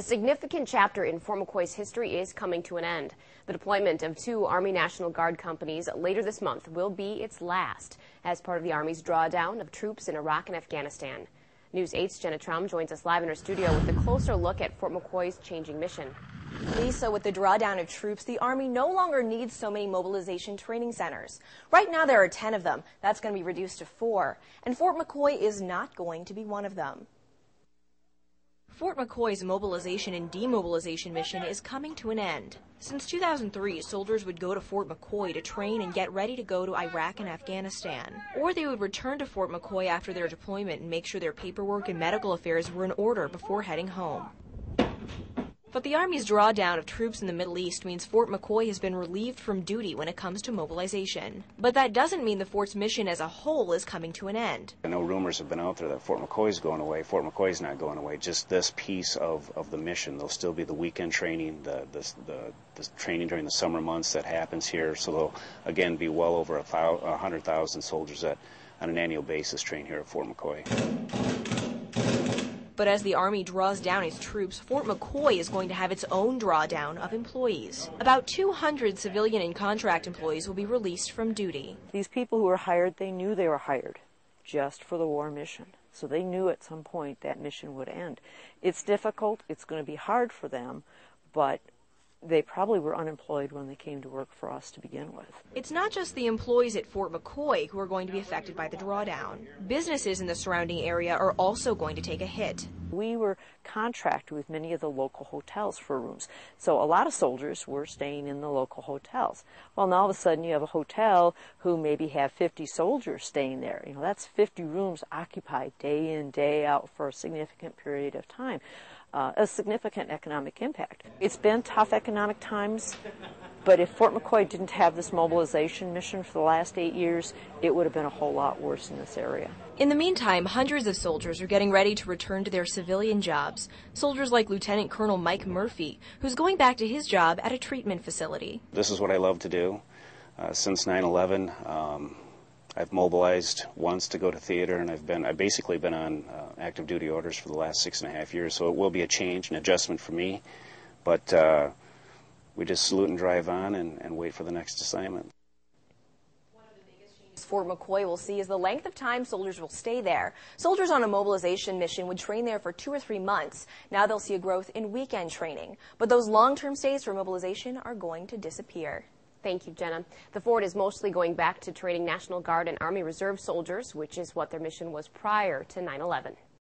A significant chapter in Fort McCoy's history is coming to an end. The deployment of 2 Army National Guard companies later this month will be its last as part of the Army's drawdown of troops in Iraq and Afghanistan. News 8's Jenna Troum joins us live in her studio with a closer look at Fort McCoy's changing mission. Lisa, with the drawdown of troops, the Army no longer needs so many mobilization training centers. Right now there are 10 of them. That's going to be reduced to 4. And Fort McCoy is not going to be one of them. Fort McCoy's mobilization and demobilization mission is coming to an end. Since 2003, soldiers would go to Fort McCoy to train and get ready to go to Iraq and Afghanistan. Or they would return to Fort McCoy after their deployment and make sure their paperwork and medical affairs were in order before heading home. But the Army's drawdown of troops in the Middle East means Fort McCoy has been relieved from duty when it comes to mobilization. But that doesn't mean the fort's mission as a whole is coming to an end. I know rumors have been out there that Fort McCoy is going away. Fort McCoy is not going away. Just this piece of the mission. There'll still be the weekend training, the training during the summer months that happens here. So there'll, again, be well over 100,000 soldiers that, on an annual basis, train here at Fort McCoy. But as the Army draws down its troops, Fort McCoy is going to have its own drawdown of employees. About 200 civilian and contract employees will be released from duty. These people who were hired, they knew they were hired just for the war mission. So they knew at some point that mission would end. It's difficult, it's going to be hard for them, but they probably were unemployed when they came to work for us to begin with. It's not just the employees at Fort McCoy who are going to be affected by the drawdown. Businesses in the surrounding area are also going to take a hit. We were contracted with many of the local hotels for rooms. So a lot of soldiers were staying in the local hotels. Well, now all of a sudden you have a hotel who maybe have 50 soldiers staying there. You know, that's 50 rooms occupied day in, day out for a significant period of time. A significant economic impact. It's been tough economic times, but if Fort McCoy didn't have this mobilization mission for the last 8 years, it would have been a whole lot worse in this area. In the meantime, hundreds of soldiers are getting ready to return to their civilian jobs. Soldiers like Lieutenant Colonel Mike Murphy, who's going back to his job at a treatment facility. This is what I love to do. Since 9/11, I've mobilized once to go to theater, and I've basically been on active duty orders for the last 6.5 years, so it will be a change, an adjustment for me, but we just salute and drive on and wait for the next assignment. One of the biggest changes Fort McCoy will see is the length of time soldiers will stay there. Soldiers on a mobilization mission would train there for 2 or 3 months. Now they'll see a growth in weekend training, but those long-term stays for mobilization are going to disappear. Thank you, Jenna. The fort is mostly going back to training National Guard and Army Reserve soldiers, which is what their mission was prior to 9/11.